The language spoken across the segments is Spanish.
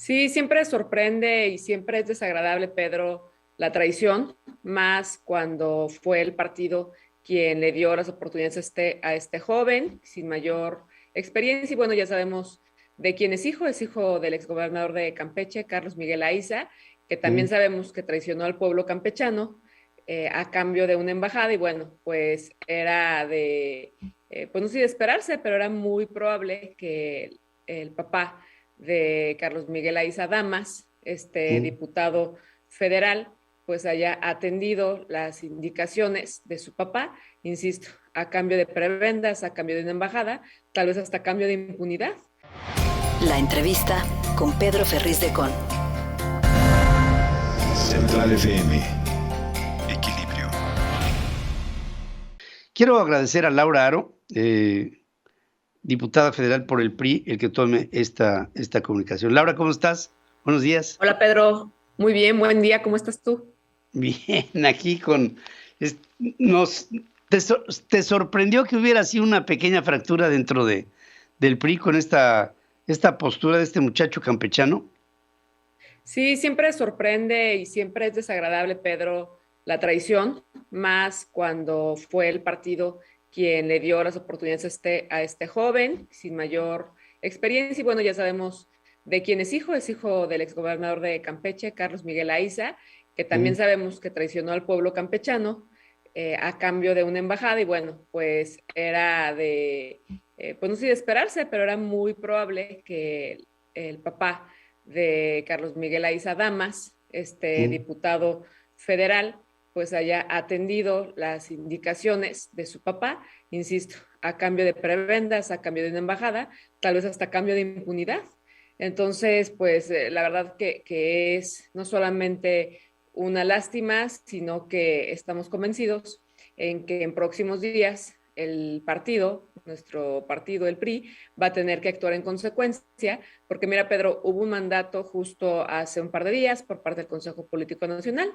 Sí, siempre sorprende y siempre es desagradable, Pedro, la traición, más cuando fue el partido quien le dio las oportunidades a este joven sin mayor experiencia. Y bueno, ya sabemos de quién es hijo del exgobernador de Campeche, Carlos Miguel Aiza, que también Sí. sabemos que traicionó al pueblo campechano a cambio de una embajada. Y bueno, pues era pues no sé si de esperarse, pero era muy probable que el papá de Carlos Miguel Aiza Damas, este Sí. diputado federal, pues haya atendido las indicaciones de su papá, insisto, a cambio de prebendas, a cambio de una embajada, tal vez hasta a cambio de impunidad. La entrevista con Pedro Ferriz de Con. Central FM. Equilibrio. Quiero agradecer a Laura Aro, diputada federal por el PRI, el que tome esta comunicación. Laura, ¿cómo estás? Buenos días. Hola Pedro, muy bien, buen día, ¿cómo estás tú? Bien, aquí con... es- nos, ¿Te sorprendió que hubiera así una pequeña fractura del PRI con esta postura de este muchacho campechano? Sí, siempre sorprende y siempre es desagradable, Pedro, la traición, más cuando fue el partido quien le dio las oportunidades a este joven sin mayor experiencia. Y bueno, ya sabemos de quién es hijo del exgobernador de Campeche, Carlos Miguel Aiza, que también Sí. sabemos que traicionó al pueblo campechano a cambio de una embajada. Y bueno, pues era pues no sé si de esperarse, pero era muy probable que el papá de Carlos Miguel Aiza Damas, este Sí. diputado federal, pues haya atendido las indicaciones de su papá, insisto, a cambio de prebendas, a cambio de una embajada, tal vez hasta a cambio de impunidad. Entonces, pues la verdad que es no solamente una lástima, sino que estamos convencidos en que en próximos días el partido, nuestro partido, el PRI, va a tener que actuar en consecuencia, porque mira, Pedro, hubo un mandato justo hace un par de días por parte del Consejo Político Nacional,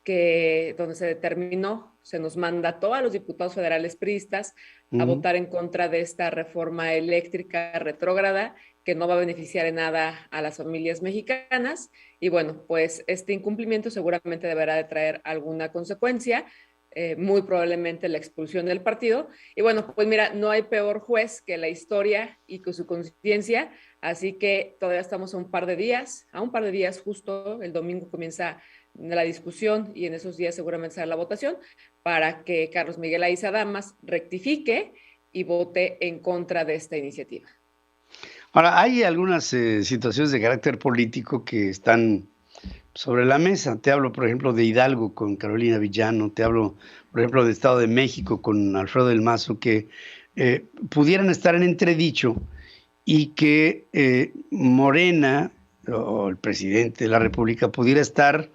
donde se determinó, se nos mandató a los diputados federales priistas a Ujú. votar en contra de esta reforma eléctrica retrógrada que no va a beneficiar en nada a las familias mexicanas. Y bueno, pues este incumplimiento seguramente deberá de traer alguna consecuencia, muy probablemente la expulsión del partido. Y bueno, pues mira, no hay peor juez que la historia y que su conciencia, así que todavía estamos a un par de días justo, el domingo comienza la discusión y en esos días seguramente será la votación para que Carlos Miguel Aiza Damas rectifique y vote en contra de esta iniciativa. Ahora, hay algunas situaciones de carácter político que están sobre la mesa. Te hablo, por ejemplo, de Hidalgo con Carolina Villano, te hablo, por ejemplo, de Estado de México con Alfredo del Mazo, que pudieran estar en entredicho y que Morena o el presidente de la República pudiera estar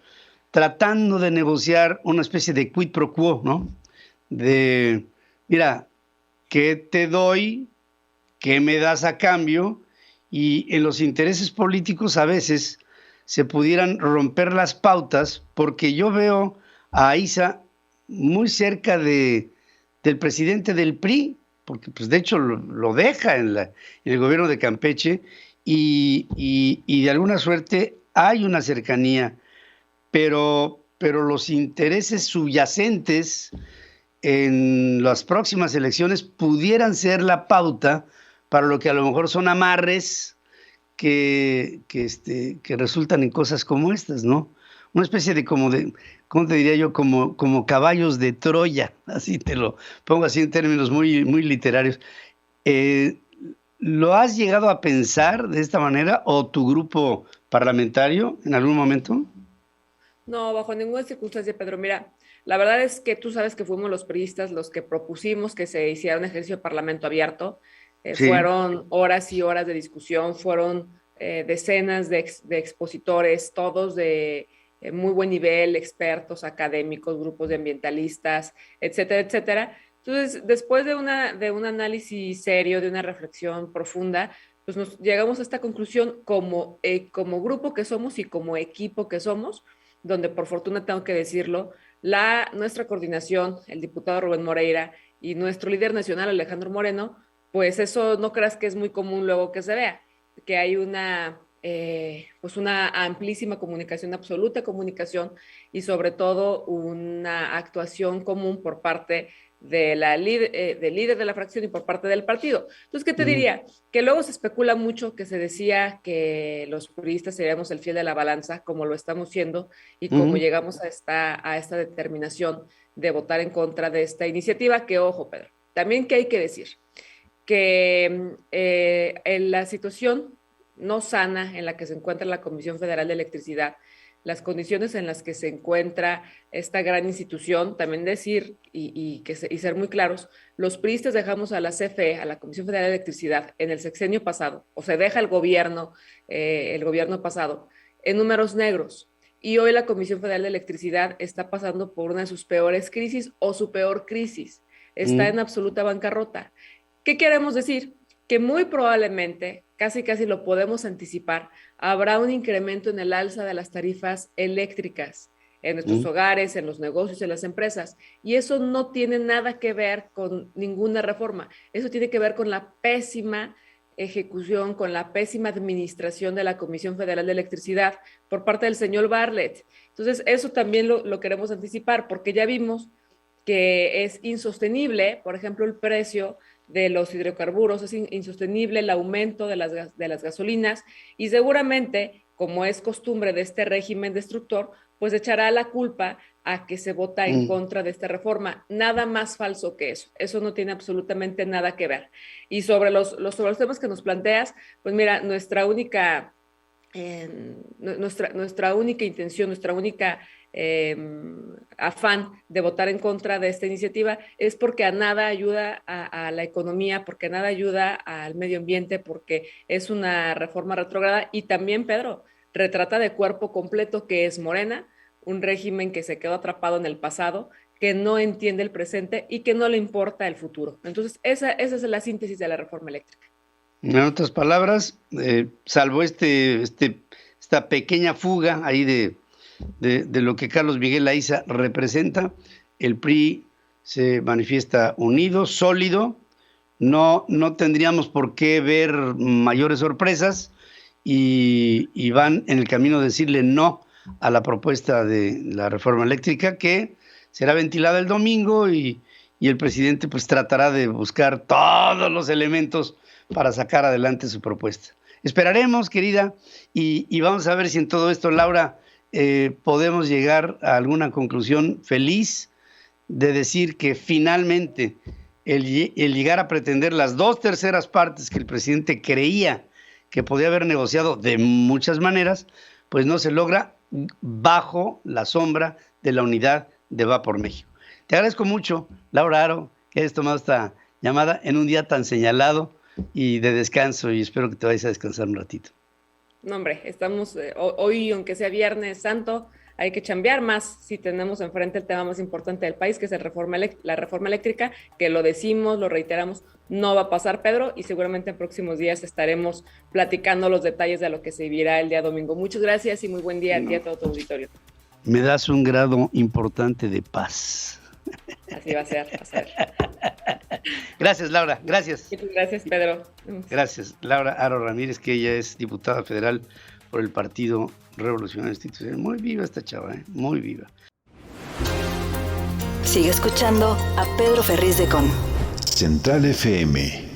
tratando de negociar una especie de quid pro quo, ¿no? De, mira, ¿qué te doy? ¿Qué me das a cambio? Y en los intereses políticos a veces se pudieran romper las pautas, porque yo veo a Isa muy cerca del presidente del PRI, porque pues de hecho lo deja en el gobierno de Campeche y de alguna suerte hay una cercanía, pero los intereses subyacentes en las próximas elecciones pudieran ser la pauta para lo que a lo mejor son amarres que resultan en cosas como estas, ¿no? Una especie ¿cómo te diría yo? Como caballos de Troya, así te lo pongo así en términos muy, muy literarios. Eh, ¿Lo has llegado a pensar de esta manera o tu grupo parlamentario en algún momento? No, bajo ninguna circunstancia, Pedro. Mira, la verdad es que tú sabes que fuimos los priistas los que propusimos que se hiciera un ejercicio de parlamento abierto. Sí. Fueron horas y horas de discusión, fueron decenas de expositores, todos de muy buen nivel, expertos, académicos, grupos de ambientalistas, etcétera, etcétera. Entonces, después de un análisis serio, de una reflexión profunda, pues nos llegamos a esta conclusión como grupo que somos y como equipo que somos, donde por fortuna tengo que decirlo, nuestra coordinación, el diputado Rubén Moreira y nuestro líder nacional Alejandro Moreno, pues eso no creas que es muy común luego que se vea, que hay una pues una amplísima comunicación, absoluta comunicación y sobre todo una actuación común por parte del líder de la fracción y por parte del partido. Entonces, ¿qué te diría? Que luego se especula mucho que se decía que los priistas seríamos el fiel de la balanza, como lo estamos siendo y como llegamos a esta determinación de votar en contra de esta iniciativa, que ojo, Pedro, también que hay que decir que en la situación no sana en la que se encuentra la Comisión Federal de Electricidad, las condiciones en las que se encuentra esta gran institución, también decir y ser muy claros, los priistas dejamos a la CFE, a la Comisión Federal de Electricidad, en el sexenio pasado, o se deja el gobierno pasado, en números negros. Y hoy la Comisión Federal de Electricidad está pasando por una de sus peores crisis o su peor crisis. Está en absoluta bancarrota. ¿Qué queremos decir? Que muy probablemente, casi lo podemos anticipar, habrá un incremento en el alza de las tarifas eléctricas en nuestros hogares, en los negocios, en las empresas. Y eso no tiene nada que ver con ninguna reforma. Eso tiene que ver con la pésima ejecución, con la pésima administración de la Comisión Federal de Electricidad por parte del señor Bartlett. Entonces, eso también lo queremos anticipar, porque ya vimos que es insostenible, por ejemplo, el precio de los hidrocarburos, es insostenible el aumento de las gasolinas y seguramente, como es costumbre de este régimen destructor, pues echará la culpa a que se vota en contra de esta reforma. Nada más falso que eso. Eso no tiene absolutamente nada que ver. Y sobre los temas que nos planteas, pues mira, nuestra única intención, nuestra única afán de votar en contra de esta iniciativa es porque a nada ayuda a la economía, porque a nada ayuda al medio ambiente, porque es una reforma retrógrada y también, Pedro, retrata de cuerpo completo que es Morena, un régimen que se quedó atrapado en el pasado, que no entiende el presente y que no le importa el futuro. Entonces, esa es la síntesis de la reforma eléctrica. En otras palabras, salvo esta pequeña fuga ahí de lo que Carlos Miguel Aiza representa, el PRI se manifiesta unido, sólido, no tendríamos por qué ver mayores sorpresas y van en el camino de decirle no a la propuesta de la reforma eléctrica que será ventilada el domingo y el presidente pues tratará de buscar todos los elementos para sacar adelante su propuesta. Esperaremos, querida, y vamos a ver si en todo esto, Laura, podemos llegar a alguna conclusión feliz de decir que finalmente el llegar a pretender las 2/3 partes que el presidente creía que podía haber negociado de muchas maneras, pues no se logra bajo la sombra de la unidad de Va por México. Te agradezco mucho, Laura Haro, que hayas tomado esta llamada en un día tan señalado y de descanso, y espero que te vayas a descansar un ratito. No, hombre, estamos hoy, aunque sea Viernes Santo, hay que chambear más si tenemos enfrente el tema más importante del país, que es la reforma eléctrica, que lo decimos, lo reiteramos, no va a pasar, Pedro, y seguramente en próximos días estaremos platicando los detalles de lo que se vivirá el día domingo. Muchas gracias y muy buen día a ti y a todo tu auditorio. Me das un grado importante de paz. Así va a ser. Gracias, Laura, gracias. Muchas gracias, Pedro. Gracias, Laura Haro Ramírez, que ella es diputada federal por el Partido Revolucionario Institucional. Muy viva esta chava, muy viva. Sigue escuchando a Pedro Ferriz de Con. Central FM.